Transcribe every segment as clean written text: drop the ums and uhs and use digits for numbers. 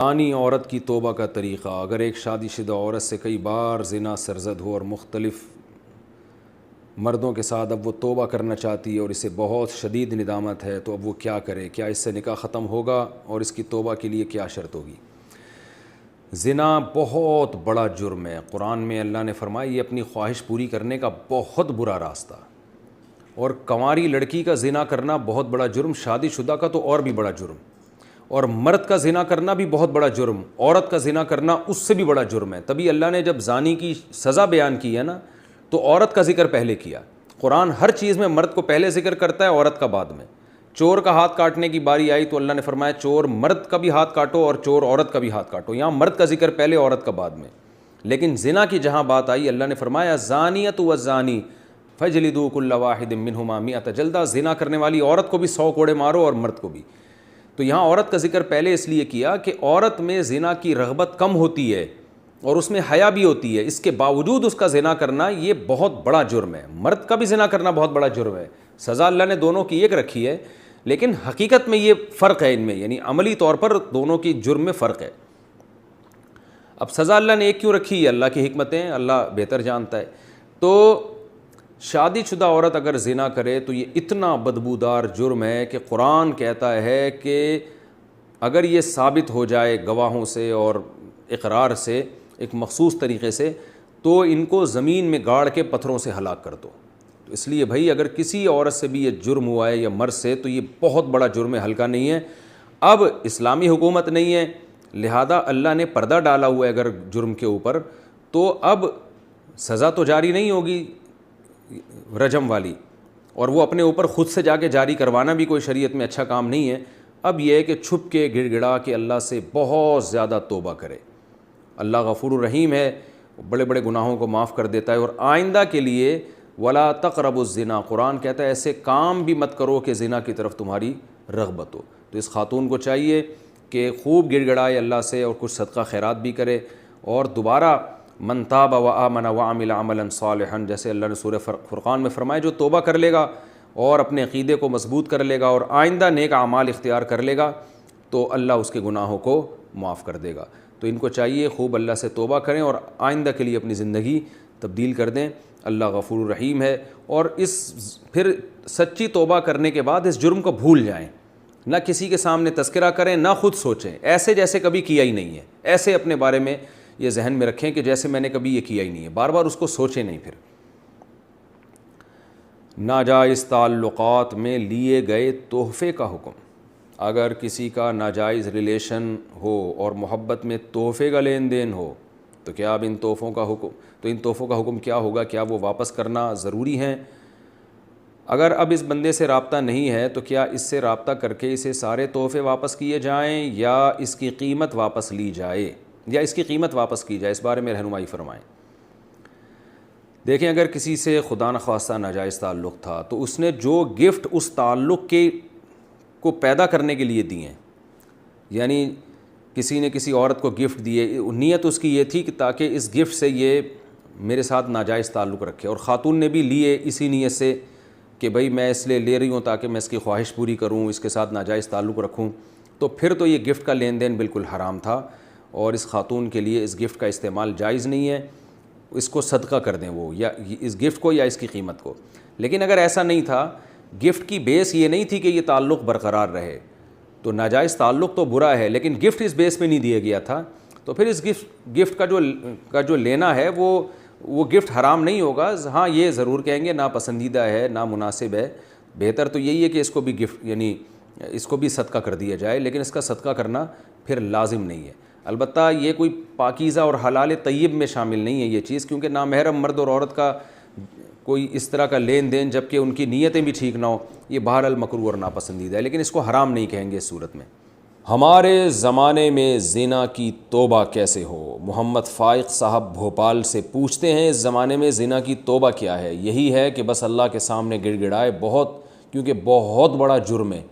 زانی عورت کی توبہ کا طریقہ۔ اگر ایک شادی شدہ عورت سے کئی بار زنا سرزد ہو اور مختلف مردوں کے ساتھ اب وہ توبہ کرنا چاہتی ہے اور اسے بہت شدید ندامت ہے، تو اب وہ کیا کرے؟ کیا اس سے نکاح ختم ہوگا اور اس کی توبہ کے لیے کیا شرط ہوگی؟ زنا بہت بڑا جرم ہے۔ قرآن میں اللہ نے فرمایا یہ اپنی خواہش پوری کرنے کا بہت برا راستہ، اور کنواری لڑکی کا زنا کرنا بہت بڑا جرم، شادی شدہ کا تو اور بھی بڑا جرم، اور مرد کا زنا کرنا بھی بہت بڑا جرم، عورت کا زنا کرنا اس سے بھی بڑا جرم ہے۔ تبھی اللہ نے جب زانی کی سزا بیان کی ہے نا، تو عورت کا ذکر پہلے کیا۔ قرآن ہر چیز میں مرد کو پہلے ذکر کرتا ہے، عورت کا بعد میں۔ چور کا ہاتھ کاٹنے کی باری آئی تو اللہ نے فرمایا چور مرد کا بھی ہاتھ کاٹو اور چور عورت کا بھی ہاتھ کاٹو۔ یہاں مرد کا ذکر پہلے، عورت کا بعد میں۔ لیکن زنا کی جہاں بات آئی، اللہ نے فرمایا زانیۃ والزانی فجلدوا کل واحد منہما مئۃ جلدہ۔ زنا کرنے والی عورت کو بھی 100 کوڑے مارو اور مرد کو بھی۔ تو یہاں عورت کا ذکر پہلے اس لیے کیا کہ عورت میں زنا کی رغبت کم ہوتی ہے اور اس میں حیا بھی ہوتی ہے، اس کے باوجود اس کا زنا کرنا یہ بہت بڑا جرم ہے۔ مرد کا بھی زنا کرنا بہت بڑا جرم ہے، سزا اللہ نے دونوں کی ایک رکھی ہے، لیکن حقیقت میں یہ فرق ہے ان میں، یعنی عملی طور پر دونوں کی جرم میں فرق ہے۔ اب سزا اللہ نے ایک کیوں رکھی ہے؟ اللہ کی حکمتیں اللہ بہتر جانتا ہے۔ تو شادی شدہ عورت اگر زنا کرے تو یہ اتنا بدبودار جرم ہے کہ قرآن کہتا ہے کہ اگر یہ ثابت ہو جائے گواہوں سے اور اقرار سے ایک مخصوص طریقے سے، تو ان کو زمین میں گاڑ کے پتھروں سے ہلاک کر دو۔ تو اس لیے بھائی اگر کسی عورت سے بھی یہ جرم ہوا ہے یا مرد سے، تو یہ بہت بڑا جرم ہے، ہلکا نہیں ہے۔ اب اسلامی حکومت نہیں ہے، لہذا اللہ نے پردہ ڈالا ہوا ہے اگر جرم کے اوپر، تو اب سزا تو جاری نہیں ہوگی رجم والی، اور وہ اپنے اوپر خود سے جا کے جاری کروانا بھی کوئی شریعت میں اچھا کام نہیں ہے۔ اب یہ ہے کہ چھپ کے گڑ گڑا کے اللہ سے بہت زیادہ توبہ کرے۔ اللہ غفور الرحیم ہے، بڑے بڑے گناہوں کو معاف کر دیتا ہے، اور آئندہ کے لیے ولا تقربوا الزنا، قرآن کہتا ہے ایسے کام بھی مت کرو کہ زنا کی طرف تمہاری رغبت ہو۔ تو اس خاتون کو چاہیے کہ خوب گڑ گڑائے اللہ سے اور کچھ صدقہ خیرات بھی کرے، اور دوبارہ من تاب وآمن وعمل عملا صالحا، جیسے اللہ نے سورہ فرقان میں فرمایا جو توبہ کر لے گا اور اپنے عقیدے کو مضبوط کر لے گا اور آئندہ نیک اعمال اختیار کر لے گا، تو اللہ اس کے گناہوں کو معاف کر دے گا۔ تو ان کو چاہیے خوب اللہ سے توبہ کریں اور آئندہ کے لیے اپنی زندگی تبدیل کر دیں۔ اللہ غفور الرحیم ہے، اور پھر سچی توبہ کرنے کے بعد اس جرم کو بھول جائیں، نہ کسی کے سامنے تذکرہ کریں، نہ خود سوچیں ایسے جیسے کبھی کیا ہی نہیں ہے، ایسے اپنے بارے میں یہ ذہن میں رکھیں کہ جیسے میں نے کبھی یہ کیا ہی نہیں ہے، بار بار اس کو سوچیں نہیں۔ پھر ناجائز تعلقات میں لیے گئے تحفے کا حکم۔ اگر کسی کا ناجائز ریلیشن ہو اور محبت میں تحفے کا لین دین ہو، تو کیا اب ان تحفوں کا حکم کیا ہوگا؟ کیا وہ واپس کرنا ضروری ہیں؟ اگر اب اس بندے سے رابطہ نہیں ہے تو کیا اس سے رابطہ کر کے اسے سارے تحفے واپس کیے جائیں یا اس کی قیمت واپس لی جائے، یا اس کی قیمت واپس کی جائے؟ اس بارے میں رہنمائی فرمائیں۔ دیکھیں، اگر کسی سے خدا نخواستہ ناجائز تعلق تھا تو اس نے جو گفٹ اس تعلق کو پیدا کرنے کے لیے دیے ہیں، یعنی کسی نے کسی عورت کو گفٹ دیے، نیت اس کی یہ تھی کہ تاکہ اس گفٹ سے یہ میرے ساتھ ناجائز تعلق رکھے، اور خاتون نے بھی لیے اسی نیت سے کہ بھئی میں اس لیے لے رہی ہوں تاکہ میں اس کی خواہش پوری کروں، اس کے ساتھ ناجائز تعلق رکھوں، تو پھر تو یہ گفٹ کا لین دین بالکل حرام تھا، اور اس خاتون کے لیے اس گفٹ کا استعمال جائز نہیں ہے۔ اس کو صدقہ کر دیں وہ، یا اس گفٹ کو یا اس کی قیمت کو۔ لیکن اگر ایسا نہیں تھا، گفٹ کی بیس یہ نہیں تھی کہ یہ تعلق برقرار رہے، تو ناجائز تعلق تو برا ہے، لیکن گفٹ اس بیس پہ نہیں دیا گیا تھا، تو پھر اس گفٹ کا جو لینا ہے وہ گفٹ حرام نہیں ہوگا۔ ہاں یہ ضرور کہیں گے ناپسندیدہ ہے، نامناسب ہے، بہتر تو یہی ہے کہ اس کو بھی گفٹ یعنی اس کو بھی صدقہ کر دیا جائے، لیکن اس کا صدقہ کرنا پھر لازم نہیں ہے۔ البتہ یہ کوئی پاکیزہ اور حلال طیب میں شامل نہیں ہے یہ چیز، کیونکہ نامحرم مرد اور عورت کا کوئی اس طرح کا لین دین جبکہ ان کی نیتیں بھی ٹھیک نہ ہو، یہ بہرحال مکروہ اور ناپسندیدہ ہے، لیکن اس کو حرام نہیں کہیں گے اس صورت میں۔ ہمارے زمانے میں زنا کی توبہ کیسے ہو؟ محمد فائق صاحب بھوپال سے پوچھتے ہیں، اس زمانے میں زنا کی توبہ کیا ہے؟ یہی ہے کہ بس اللہ کے سامنے گڑ گڑائے، کیونکہ بہت بڑا جرم ہے۔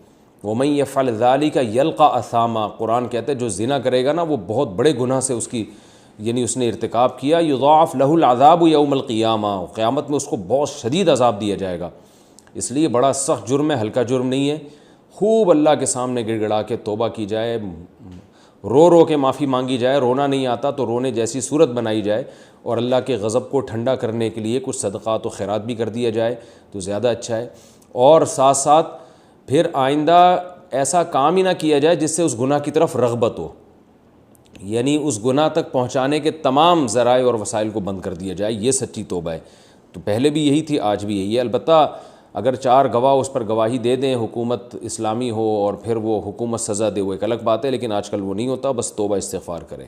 وَمَن يَفْعَلْ ذَلِكَ يَلْقَ أَثَامًا، قرآن کہتا ہے جو زنا کرے گا نا وہ بہت بڑے گناہ سے اس نے ارتکاب کیا۔ يُضَاعَفْ لَهُ الْعَذَابُ يَوْمَ الْقِيَامَةِ، قیامت میں اس کو بہت شدید عذاب دیا جائے گا، اس لیے بڑا سخت جرم ہے، ہلکا جرم نہیں ہے۔ خوب اللہ کے سامنے گڑ گڑا کے توبہ کی جائے، رو رو کے معافی مانگی جائے، رونا نہیں آتا تو رونے جیسی صورت بنائی جائے، اور اللہ کے غضب کو ٹھنڈا کرنے کے لیے کچھ صدقات و خیرات بھی کر دیا جائے تو زیادہ اچھا ہے۔ اور ساتھ ساتھ پھر آئندہ ایسا کام ہی نہ کیا جائے جس سے اس گناہ کی طرف رغبت ہو، یعنی اس گناہ تک پہنچانے کے تمام ذرائع اور وسائل کو بند کر دیا جائے، یہ سچی توبہ ہے۔ تو پہلے بھی یہی تھی، آج بھی یہی ہے۔ البتہ اگر 4 گواہ اس پر گواہی دے دیں، حکومت اسلامی ہو اور پھر وہ حکومت سزا دے، وہ ایک الگ بات ہے، لیکن آج کل وہ نہیں ہوتا، بس توبہ استغفار کریں۔